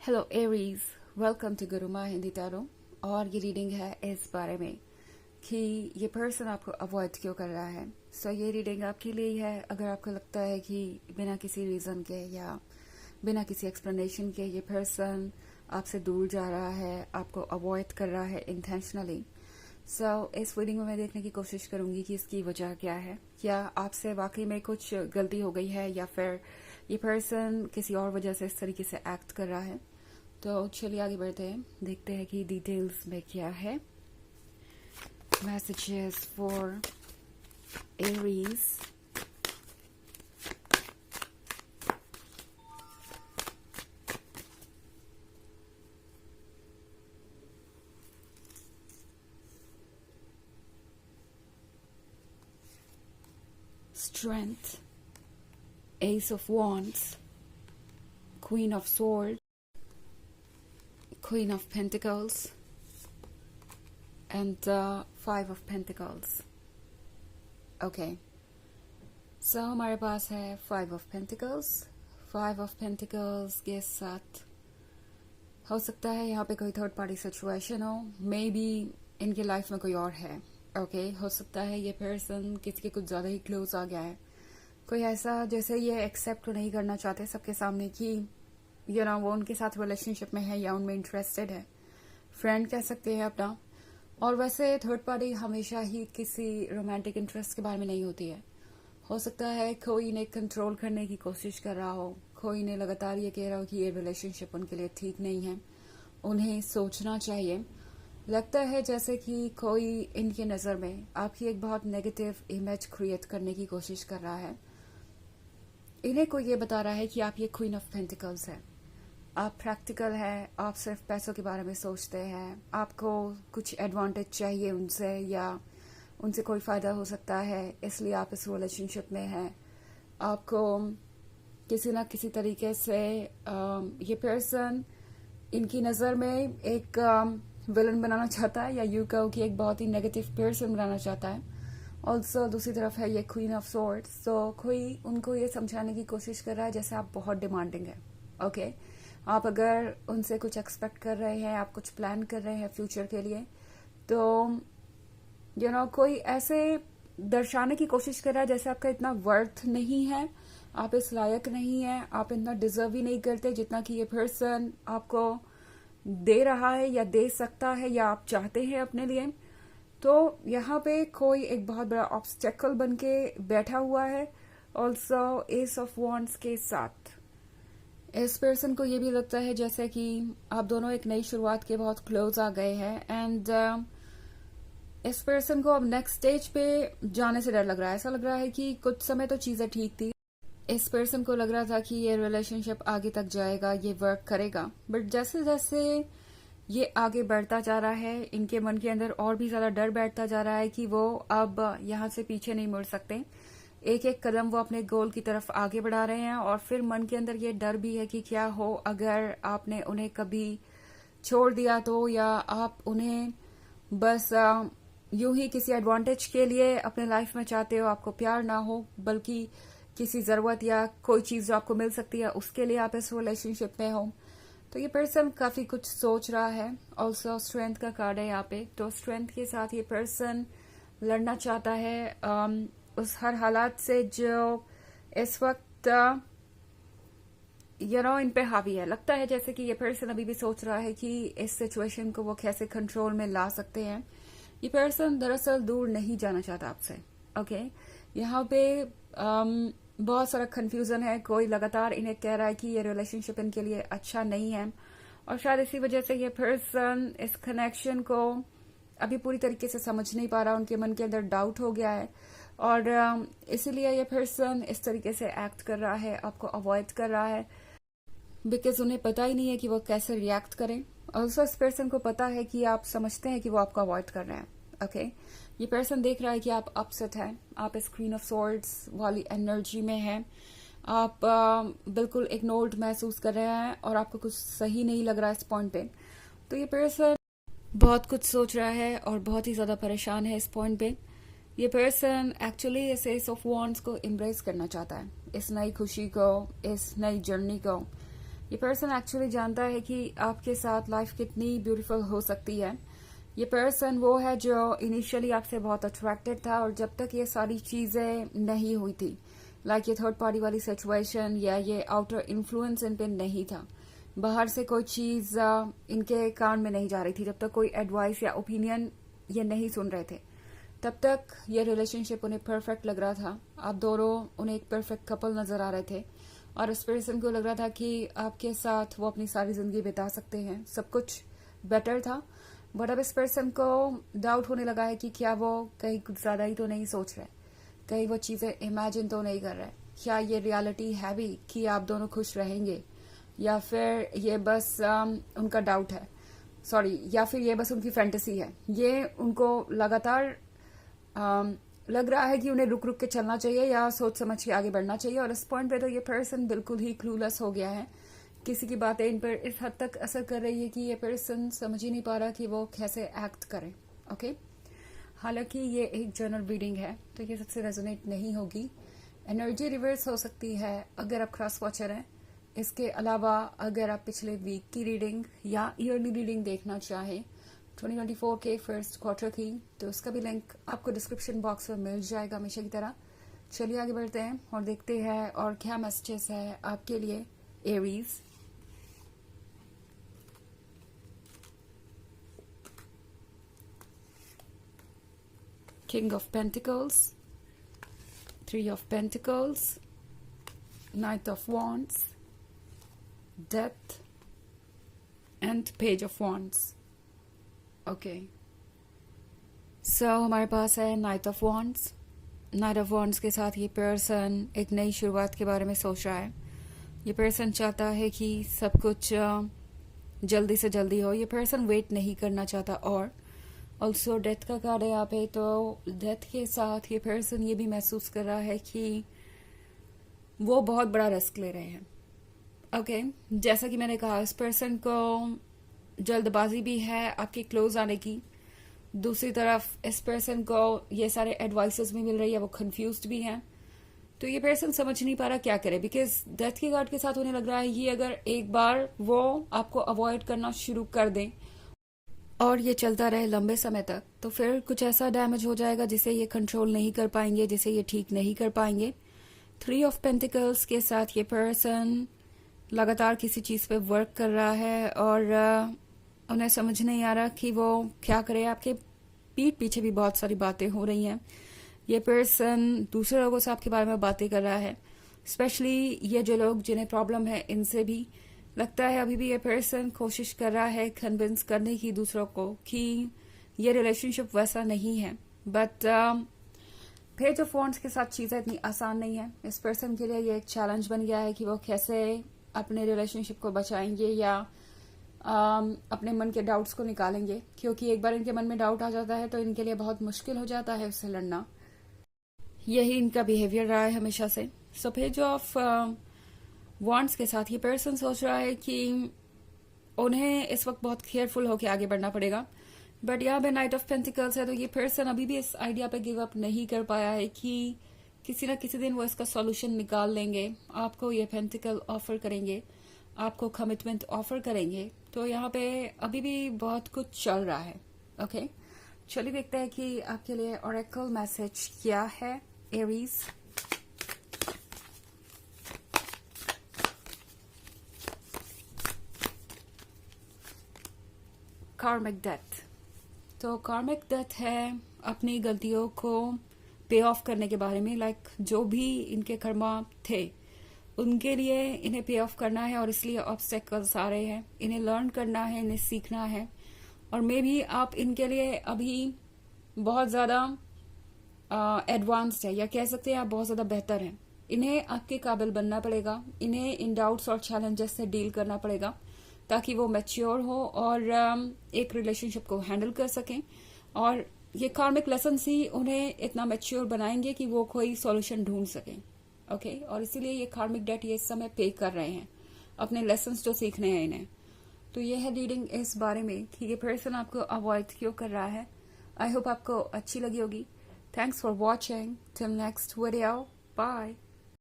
Hello Aries, welcome to Guruma Hindi tarot. और ये reading है इस बारे में कि ये पर्सन आपको अवॉइड क्यों कर रहा है। ये रीडिंग आपके लिए ही है अगर आपको लगता है कि बिना किसी रीज़न के या बिना किसी एक्सप्लेनेशन के ये पर्सन आपसे दूर जा रहा है, आपको अवॉइड कर रहा है इंटेंशनली। इस रीडिंग में मैं देखने की कोशिश करूंगी कि इसकी वजह क्या है। क्या आपसे वाकई में कुछ गलती हो गई है या फिर ये पर्सन किसी और वजह से इस तरीके से एक्ट कर रहा है। तो चलिए आगे बढ़ते हैं, देखते हैं कि डिटेल्स में क्या है। Messages for Aries. Strength, Ace of Wands, Queen of Swords, Queen of Pentacles, and Five of Pentacles. Okay. हमारे पास है Five of Pentacles. Five of Pentacles के साथ हो सकता है यहाँ पे कोई थर्ड पार्टी सिचुएशन हो, मे बी इनके लाइफ में कोई और है। ओके, हो सकता है ये पर्सन किसी के कुछ ज़्यादा ही क्लोज आ गया है, कोई ऐसा जैसे ये एक्सेप्ट नहीं करना चाहते सबके सामने कि वो उनके साथ रिलेशनशिप में है या उनमें इंटरेस्टेड है। फ्रेंड कह सकते हैं अपना। और वैसे थर्ड पार्टी हमेशा ही किसी रोमांटिक इंटरेस्ट के बारे में नहीं होती है। हो सकता है कोई इन्हें कंट्रोल करने की कोशिश कर रहा हो, कोई इन्हें लगातार ये कह रहा हो कि ये रिलेशनशिप उनके लिए ठीक नहीं है, उन्हें सोचना चाहिए। लगता है जैसे कि कोई इनकी नज़र में आपकी एक बहुत नेगेटिव इमेज क्रिएट करने की कोशिश कर रहा है। इन्हें कोई ये बता रहा है कि आप ये क्वीन ऑफ पेंटिकल्स है, आप प्रैक्टिकल है, आप सिर्फ पैसों के बारे में सोचते हैं, आपको कुछ एडवांटेज चाहिए उनसे या उनसे कोई फ़ायदा हो सकता है, इसलिए आप इस रिलेशनशिप में हैं। आपको किसी ना किसी तरीके से ये पर्सन इनकी नज़र में एक विलन बनाना चाहता है या यूँ कहो कि एक बहुत ही नेगेटिव पर्सन बनाना चाहता है। ऑल्सो दूसरी तरफ है ये क्वीन ऑफ सॉर्ड्स, तो कोई उनको ये समझाने की कोशिश कर रहा है जैसे आप बहुत डिमांडिंग है। ओके, आप अगर उनसे कुछ एक्सपेक्ट कर रहे हैं, आप कुछ प्लान कर रहे हैं फ्यूचर के लिए, तो कोई ऐसे दर्शाने की कोशिश कर रहा है जैसे आपका इतना वर्थ नहीं है, आप इस लायक नहीं है, आप इतना डिजर्व ही नहीं करते जितना कि ये पर्सन आपको दे रहा है या दे सकता है या आप चाहते हैं अपने लिए। तो यहाँ पे कोई एक बहुत बड़ा ऑब्स्टेकल बन के बैठा हुआ है। ऑल्सो एस ऑफ वॉन्ड्स के साथ इस पर्सन को ये भी लगता है जैसे कि आप दोनों एक नई शुरुआत के बहुत क्लोज आ गए हैं एंड इस पर्सन को अब नेक्स्ट स्टेज पे जाने से डर लग रहा है। ऐसा लग रहा है कि कुछ समय तो चीजें ठीक थी, इस पर्सन को लग रहा था कि ये रिलेशनशिप आगे तक जाएगा, ये वर्क करेगा, बट जैसे जैसे ये आगे बढ़ता जा रहा है इनके मन के अंदर और भी ज्यादा डर बैठता जा रहा है कि वो अब यहाँ से पीछे नहीं मुड़ सकते। एक एक कदम वो अपने गोल की तरफ आगे बढ़ा रहे हैं और फिर मन के अंदर ये डर भी है कि क्या हो अगर आपने उन्हें कभी छोड़ दिया तो, या आप उन्हें बस यूं ही किसी एडवांटेज के लिए अपने लाइफ में चाहते हो, आपको प्यार ना हो बल्कि किसी जरूरत या कोई चीज जो आपको मिल सकती है उसके लिए आप इस रिलेशनशिप में हो। तो ये पर्सन काफी कुछ सोच रहा है। ऑल्सो स्ट्रेंथ का कार्ड है यहाँ पे, तो स्ट्रेंथ के साथ ये पर्सन लड़ना चाहता है उस हर हालात से जो इस वक्त इन पे हावी है। लगता है जैसे कि ये पर्सन अभी भी सोच रहा है कि इस सिचुएशन को वो कैसे कंट्रोल में ला सकते हैं। ये पर्सन दरअसल दूर नहीं जाना चाहता आपसे। ओके, यहाँ पे बहुत सारा कंफ्यूजन है। कोई लगातार इन्हें कह रहा है कि ये रिलेशनशिप इनके लिए अच्छा नहीं है और शायद इसी वजह से ये पर्सन इस कनेक्शन को अभी पूरी तरीके से समझ नहीं पा रहा, उनके मन के अंदर डाउट हो गया है और इसीलिए ये पर्सन इस तरीके से एक्ट कर रहा है, आपको अवॉइड कर रहा है बिकॉज उन्हें पता ही नहीं है कि वो कैसे रिएक्ट करें। ऑल्सो इस पर्सन को पता है कि आप समझते हैं कि वो आपको अवॉइड कर रहे हैं। ओके, ये पर्सन देख रहा है कि आप अपसेट हैं, आप इस क्वीन ऑफ सॉर्ड्स वाली एनर्जी में हैं, आप बिल्कुल इग्नोर्ड महसूस कर रहे हैं और आपको कुछ सही नहीं लग रहा है इस पॉइंट पे। तो ये पर्सन बहुत कुछ सोच रहा है और बहुत ही ज्यादा परेशान है इस पॉइंट पे। ये पर्सन एक्चुअली इस एस ऑफ वॉन्ड्स को एम्ब्रेस करना चाहता है, इस नई खुशी को, इस नई जर्नी को, ये पर्सन एक्चुअली जानता है कि आपके साथ लाइफ कितनी ब्यूटीफुल हो सकती है। ये पर्सन वो है जो इनिशियली आपसे बहुत अट्रैक्टेड था, और जब तक ये सारी चीजें नहीं हुई थी, लाइक ये थर्ड पार्टी वाली सिचुएशन या ये आउटर इन्फ्लुएंस इन पे नहीं था, बाहर से कोई चीज इनके कान में नहीं जा रही थी, जब तक कोई एडवाइस या ओपिनियन ये नहीं सुन रहे थे, तब तक ये रिलेशनशिप उन्हें परफेक्ट लग रहा था। आप दोनों उन्हें एक परफेक्ट कपल नजर आ रहे थे, और इस पर्सन को लग रहा था कि आपके साथ वो अपनी सारी जिंदगी बिता सकते हैं, सब कुछ बेटर था। बट अब इस पर्सन को डाउट होने लगा है कि क्या वो कहीं कुछ ज्यादा ही तो नहीं सोच रहे, कहीं वो चीजें इमेजिन तो नहीं कर रहे, क्या ये रियलिटी है भी कि आप दोनों खुश रहेंगे, या फिर ये बस उनका डाउट है, सॉरी, या फिर ये बस उनकी फैंटेसी है। ये उनको लगातार लग रहा है कि उन्हें रुक रुक के चलना चाहिए या सोच समझ के आगे बढ़ना चाहिए, और इस पॉइंट पे तो ये पर्सन बिल्कुल ही क्लूलेस हो गया है। किसी की बातें इन पर इस हद तक असर कर रही है कि ये पर्सन समझ ही नहीं पा रहा कि वो कैसे एक्ट करे। ओके, हालांकि ये एक जनरल रीडिंग है तो ये सबसे रेजोनेट नहीं होगी। एनर्जी रिवर्स हो सकती है अगर आप क्रॉस वॉचर हैं। इसके अलावा अगर आप पिछले वीक की रीडिंग या ईयरली रीडिंग देखना चाहें 2024 के फर्स्ट क्वार्टर की, तो उसका भी लिंक आपको डिस्क्रिप्शन बॉक्स में मिल जाएगा हमेशा की तरह। चलिए आगे बढ़ते हैं और देखते हैं और क्या मैसेजेस है आपके लिए Aries. King of Pentacles, Three of Pentacles, Knight of Wands, Death and Page of Wands. Okay, so हमारे पास है knight of wands. Knight of wands के साथ ये पर्सन एक नई शुरुआत के बारे में सोच रहा है। ये पर्सन चाहता है कि सब कुछ जल्दी से जल्दी हो। ये पर्सन वेट नहीं करना चाहता। और ऑल्सो डेथ का कार्ड है यहाँ पे, तो डेथ के साथ ये पर्सन ये भी महसूस कर रहा है कि वो बहुत बड़ा रिस्क ले रहे हैं। ओके, जैसा कि मैंने कहा, इस पर्सन को जल्दबाजी भी है आपके क्लोज आने की। दूसरी तरफ इस पर्सन को ये सारे एडवाइसेस भी मिल रही है, वो कंफ्यूज्ड भी है। तो ये पर्सन समझ नहीं पा रहा क्या करे, बिकॉज डेथ के कार्ड के साथ उन्हें लग रहा है कि अगर एक बार वो आपको अवॉइड करना शुरू कर दें और ये चलता रहे लंबे समय तक, तो फिर कुछ ऐसा डैमेज हो जाएगा जिसे ये कंट्रोल नहीं कर पाएंगे, जिसे ये ठीक नहीं कर पाएंगे। 3 ऑफ पेंटिकल्स के साथ ये पर्सन लगातार किसी चीज पे वर्क कर रहा है और उन्हें समझ नहीं आ रहा कि वो क्या करे। आपके पीठ पीछे भी बहुत सारी बातें हो रही हैं। ये पर्सन दूसरे लोगों से आपके बारे में बातें कर रहा है, स्पेशली ये जो लोग जिन्हें प्रॉब्लम है इनसे भी। लगता है अभी भी ये पर्सन कोशिश कर रहा है कन्विंस करने की दूसरों को कि ये रिलेशनशिप वैसा नहीं है। बट पेज ऑफ वॉन्ड्स के साथ चीजें इतनी आसान नहीं है। इस पर्सन के लिए ये एक चैलेंज बन गया है कि वो कैसे अपने रिलेशनशिप को बचाएंगे या अपने मन के डाउट्स को निकालेंगे, क्योंकि एक बार इनके मन में डाउट आ जाता है तो इनके लिए बहुत मुश्किल हो जाता है उससे लड़ना। यही इनका बिहेवियर रहा है हमेशा से। सो पेज ऑफ वॉन्ड्स के साथ ये पर्सन सोच रहा है कि उन्हें इस वक्त बहुत केयरफुल होकर आगे बढ़ना पड़ेगा। बट यहाँ पे नाइट ऑफ पेंटिकल्स है, तो ये पर्सन अभी भी इस आइडिया पे गिव अप नहीं कर पाया है कि किसी न किसी दिन वो इसका सॉल्यूशन निकाल लेंगे। आपको ये पेंटिकल ऑफर करेंगे, आपको कमिटमेंट ऑफर करेंगे। तो यहाँ पे अभी भी बहुत कुछ चल रहा है। ओके, चलिए देखते हैं कि आपके लिए ऑरेकल मैसेज क्या है एरीज। कार्मिक डेथ। तो कार्मिक डेथ है अपनी गलतियों को पे ऑफ करने के बारे में। लाइक जो भी इनके कर्मा थे उनके लिए इन्हें पे ऑफ करना है, और इसलिए ऑब्स्टेकल्स आ रहे हैं। इन्हें लर्न करना है, इन्हें सीखना है, और मे भी आप इनके लिए अभी बहुत ज्यादा एडवांस्ड है, या कह सकते हैं आप बहुत ज्यादा बेहतर हैं। इन्हें आपके काबिल बनना पड़ेगा। इन्हें इन डाउट्स और चैलेंजेस से डील करना पड़ेगा ताकि वो मैच्योर हो और एक रिलेशनशिप को हैंडल कर सकें। और ये कार्मिक लेसन ही उन्हें इतना मैच्योर बनाएंगे कि वो कोई सॉल्यूशन ढूंढ सकें। ओके, और इसीलिए ये कार्मिक डेट ये इस समय पे कर रहे हैं अपने लेसन्स जो सीखने हैं इन्हें। तो ये है रीडिंग इस बारे में कि ये पर्सन आपको अवॉइड क्यों कर रहा है। आई होप आपको अच्छी लगी होगी। Thanks for watching. Till next video, bye.